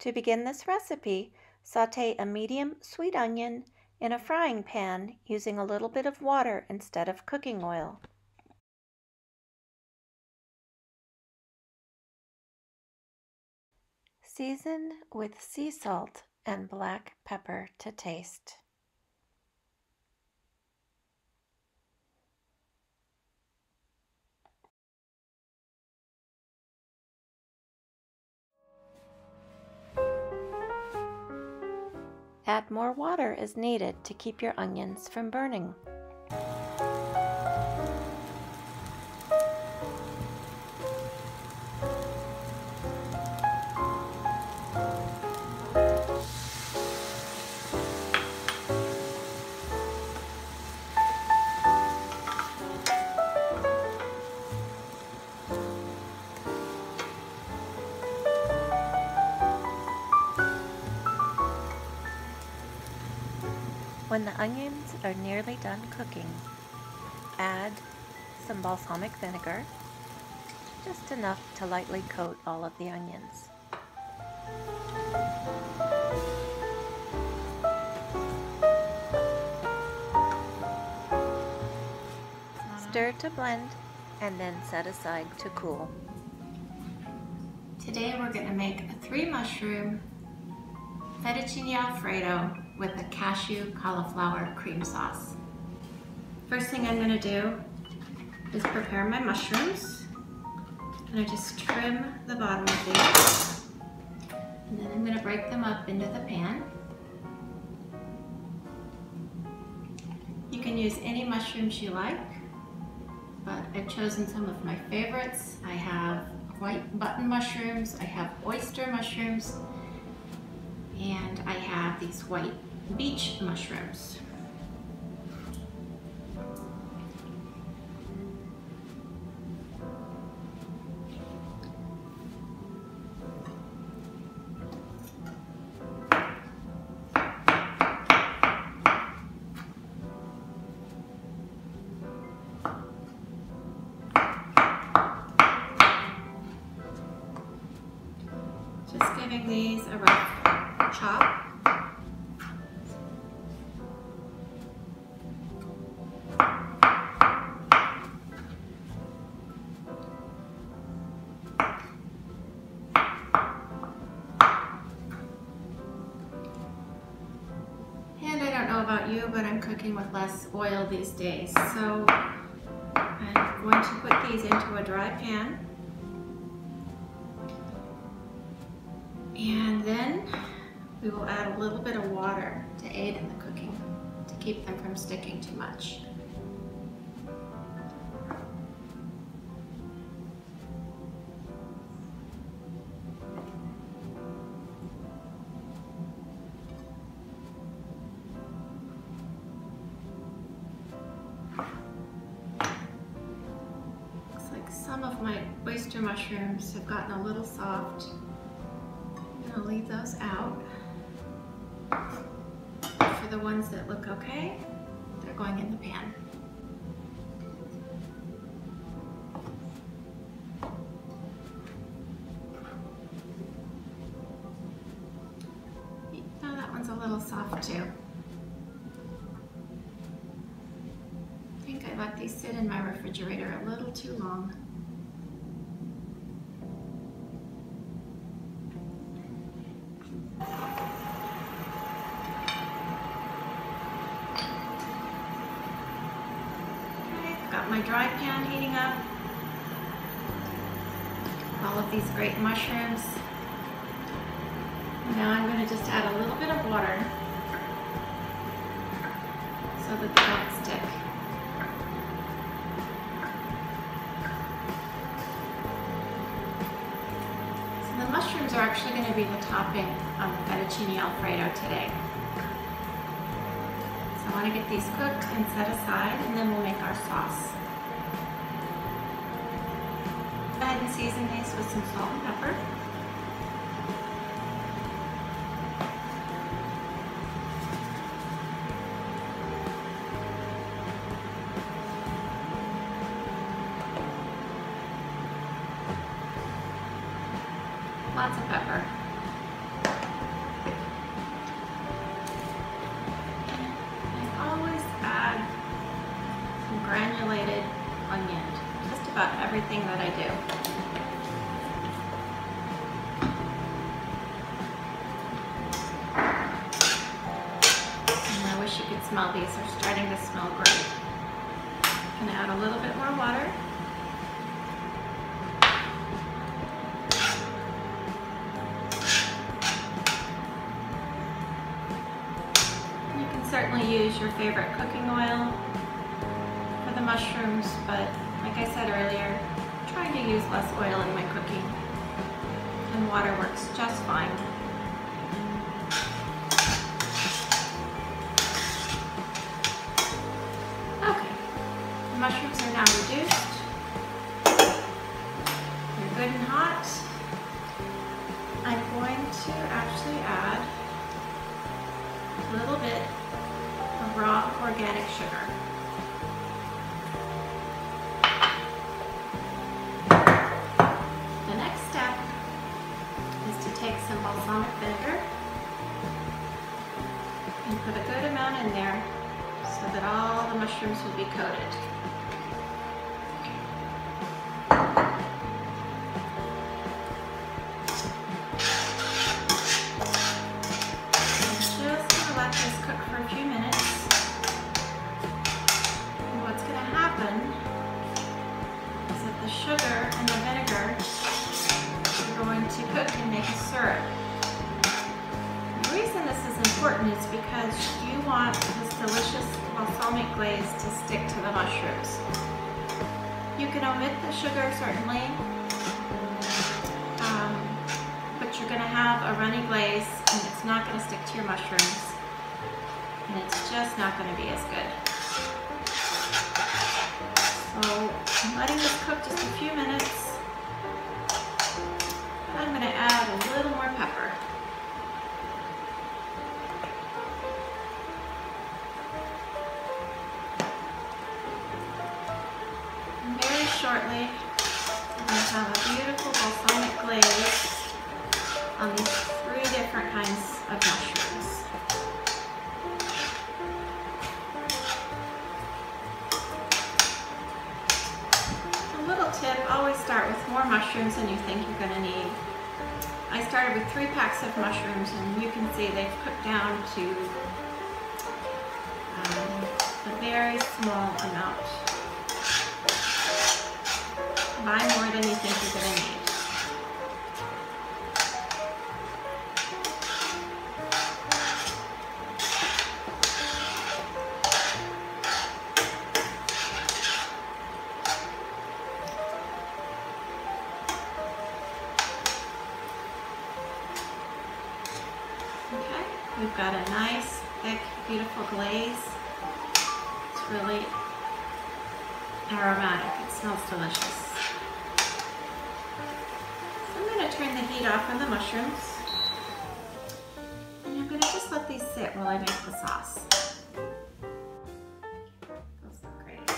To begin this recipe, sauté a medium sweet onion in a frying pan using a little bit of water instead of cooking oil. Season with sea salt and black pepper to taste. Add more water as needed to keep your onions from burning. When the onions are nearly done cooking, add some balsamic vinegar, just enough to lightly coat all of the onions. Stir to blend and then set aside to cool. Today we're going to make a 3-mushroom fettuccine alfredo with a cashew cauliflower cream sauce. First thing I'm going to do is prepare my mushrooms, and I just trim the bottom of these, and then I'm going to break them up into the pan. You can use any mushrooms you like, but I've chosen some of my favorites. I have white button mushrooms, I have oyster mushrooms, and I have these white beach mushrooms. Just giving these a rough chop. And I don't know about you, but I'm cooking with less oil these days. So I'm going to put these into a dry pan. And then we will add a little bit of water to aid in the cooking, to keep them from sticking too much. Looks like some of my oyster mushrooms have gotten a little soft. I'll leave those out. For the ones that look okay, they're going in the pan. Oh, that one's a little soft too. I think I let these sit in my refrigerator a little too long. Got my dry pan heating up. All of these great mushrooms. Now I'm going to just add a little bit of water so that they don't stick. So the mushrooms are actually going to be the topping on the fettuccine alfredo today. I want to get these cooked and set aside, and then we'll make our sauce. Go ahead and season these with some salt and pepper. Lots of pepper. everything that I do. And I wish you could smell these. They're starting to smell great. I'm gonna add a little bit more water. You can certainly use your favorite cooking oil for the mushrooms, but like I said earlier, I'm trying to use less oil in my cooking, and water works just fine. Okay, the mushrooms are now reduced. They're good and hot. I'm going to actually add a little bit of raw organic sugar. The next step is to take some balsamic vinegar and put a good amount in there so that all the mushrooms will be coated. Let this cook for a few minutes. And what's going to happen is that the sugar and the vinegar are going to cook and make a syrup. The reason this is important is because you want this delicious balsamic glaze to stick to the mushrooms. You can omit the sugar certainly, but you're going to have a runny glaze and it's not going to stick to your mushrooms. And it's just not going to be as good. So I'm letting this cook just a few minutes. I'm going to add a little more pepper. And very shortly, I'm going to have a beautiful balsamic glaze on these 3 different kinds of mushrooms. Tip, always start with more mushrooms than you think you're going to need. I started with 3 packs of mushrooms, and you can see they've cooked down to a very small amount. Buy more than you think you're going to need. We've got a nice, thick, beautiful glaze. It's really aromatic. It smells delicious. So I'm going to turn the heat off on the mushrooms. And I'm going to just let these sit while I make the sauce. Those look great.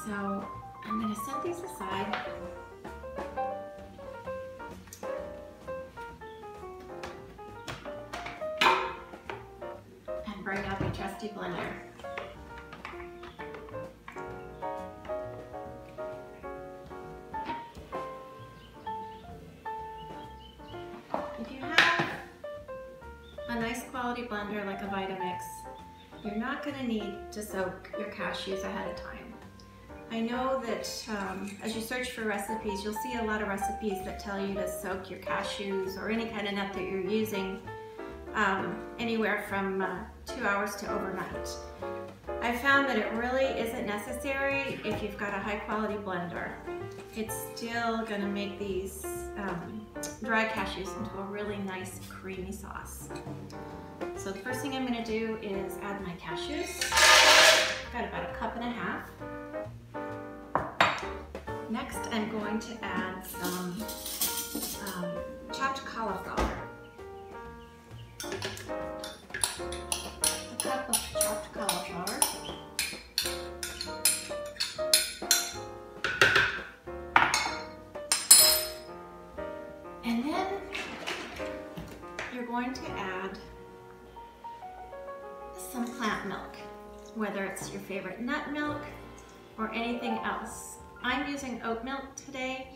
So I'm going to set these aside. Bring out your trusty blender. If you have a nice quality blender like a Vitamix, you're not going to need to soak your cashews ahead of time. I know that as you search for recipes, you'll see a lot of recipes that tell you to soak your cashews or any kind of nut that you're using anywhere from 2 hours to overnight. I found that it really isn't necessary if you've got a high quality blender. It's still going to make these dry cashews into a really nice creamy sauce. So the first thing I'm going to do is add my cashews. I've got about 1.5 cups. Next I'm going to add some chopped cauliflower. A cup of chopped cauliflower. And then you're going to add some plant milk. whether it's your favorite nut milk or anything else. I'm using oat milk today.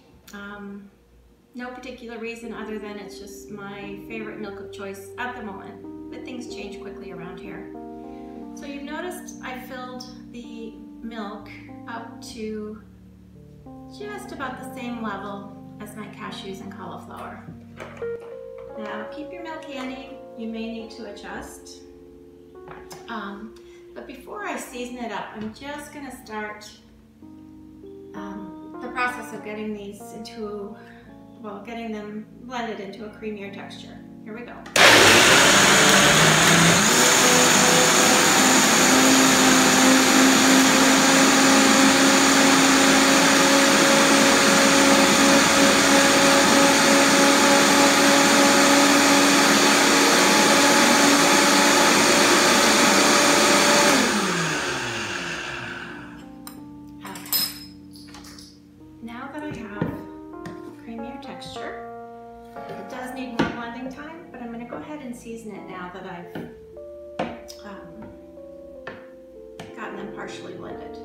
No particular reason other than it's just my favorite milk of choice at the moment, but things change quickly around here. So you've noticed I filled the milk up to just about the same level as my cashews and cauliflower. Now keep your milk handy, you may need to adjust. But before I season it up, I'm just going to start the process of getting these into, well, getting them blended into a creamier texture. Here we go. Now that I have a creamier texture, it does need more blending time, but I'm going to go ahead and season it now that I've gotten them partially blended.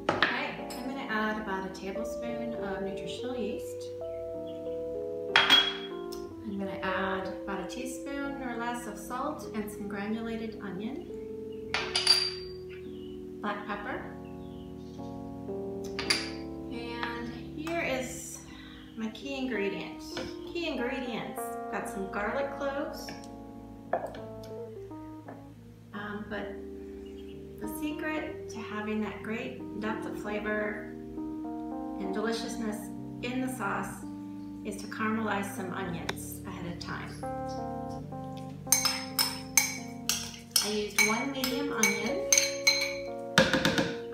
Okay, I'm going to add about a tablespoon of nutritional yeast. I'm going to add about a teaspoon or less of salt and some granulated onion, black pepper. My key ingredients. Got some garlic cloves. But the secret to having that great depth of flavor and deliciousness in the sauce is to caramelize some onions ahead of time. I used one medium onion.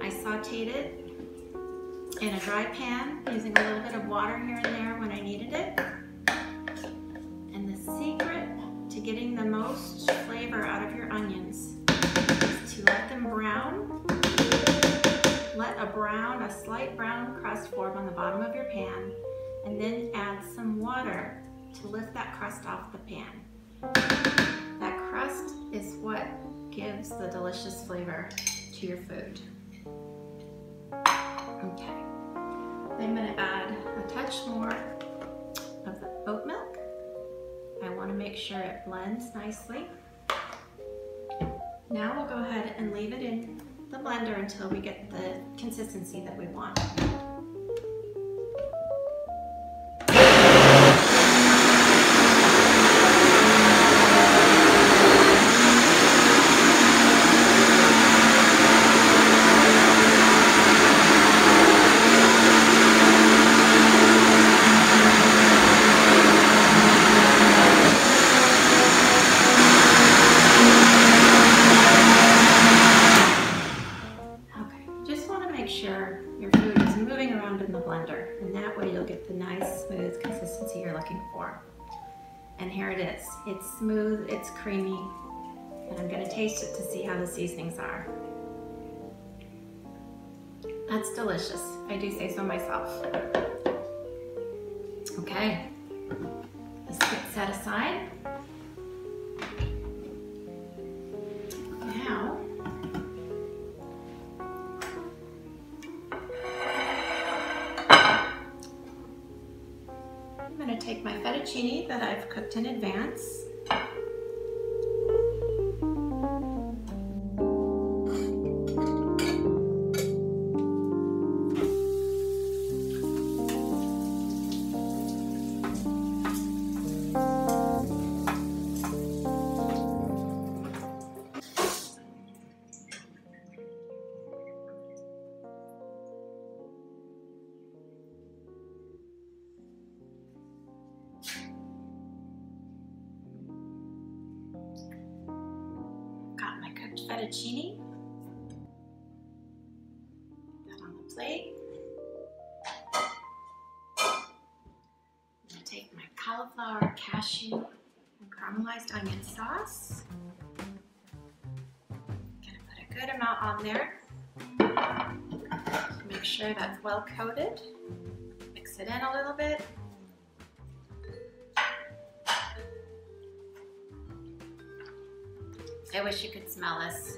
I sauteed it in a dry pan, using a little bit of water here and there when I needed it. And the secret to getting the most flavor out of your onions is to let them brown. Let a slight brown crust form on the bottom of your pan, and then add some water to lift that crust off the pan. That crust is what gives the delicious flavor to your food. Okay. I'm going to add a touch more of the oat milk. I want to make sure it blends nicely. Now we'll go ahead and leave it in the blender until we get the consistency that we want. Make sure your food is moving around in the blender, and that way you'll get the nice smooth consistency you're looking for. And here it is. It's smooth, it's creamy, and I'm going to taste it to see how the seasonings are. That's delicious. I do say so myself. Okay, this gets set aside. Now, I'm going to take my fettuccine that I've cooked in advance. Got my cooked fettuccine. Put that on the plate. I'm going to take my cauliflower, cashew, and caramelized onion sauce. Going to put a good amount on there. Make sure that's well coated. Mix it in a little bit. I wish you could smell this.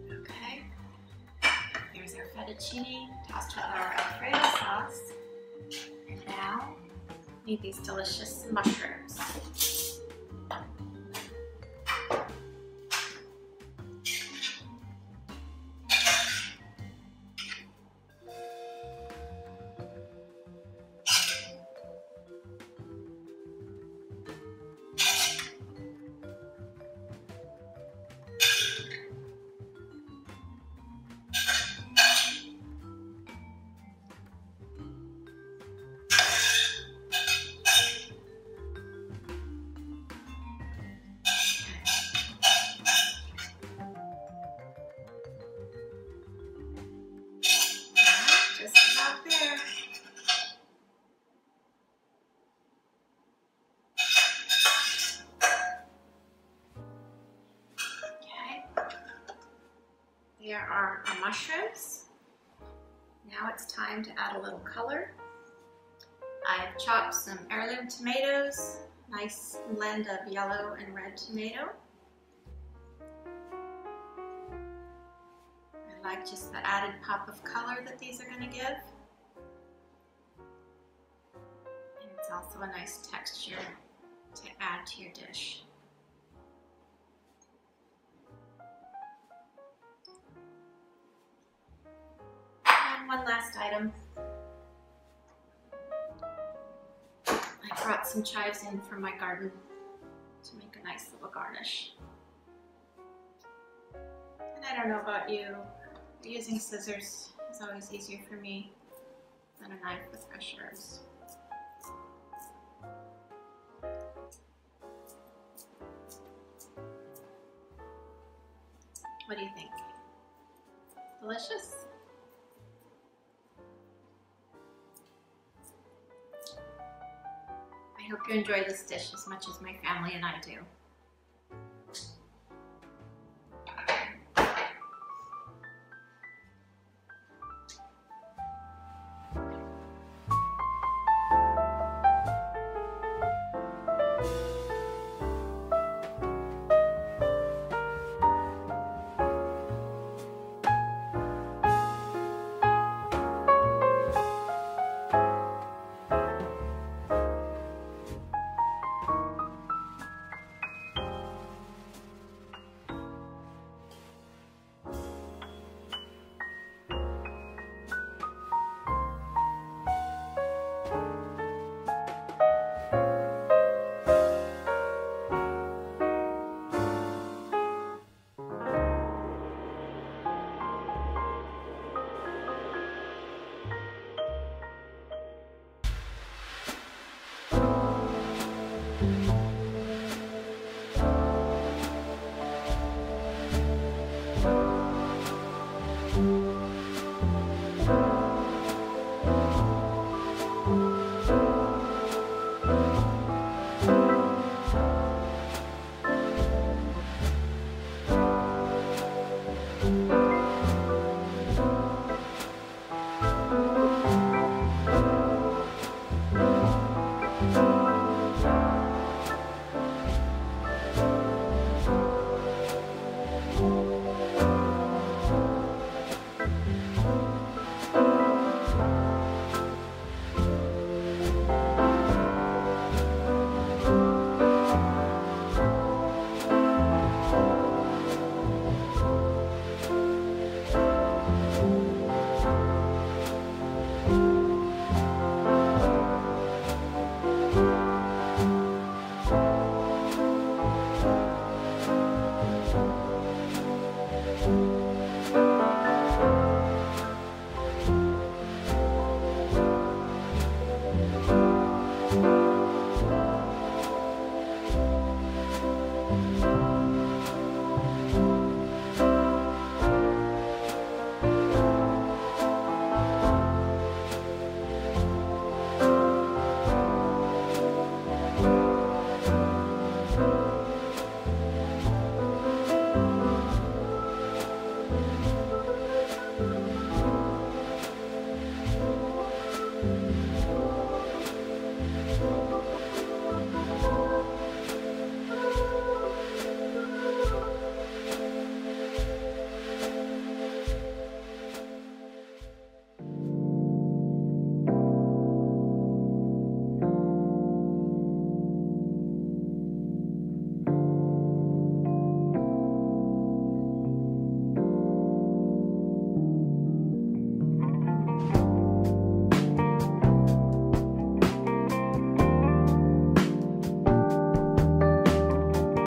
Okay, here's our fettuccine tossed with our Alfredo sauce. And now, need these delicious mushrooms. Just about there. Okay. There are our mushrooms. Now it's time to add a little color. I've chopped some heirloom tomatoes, nice blend of yellow and red tomato. I like just the added pop of color that these are going to give. And it's also a nice texture to add to your dish. And one last item. I brought some chives in from my garden to make a nice little garnish. And I don't know about you, but using scissors is always easier for me than a knife with fresh herbs. What do you think? Delicious? I hope you enjoy this dish as much as my family and I do.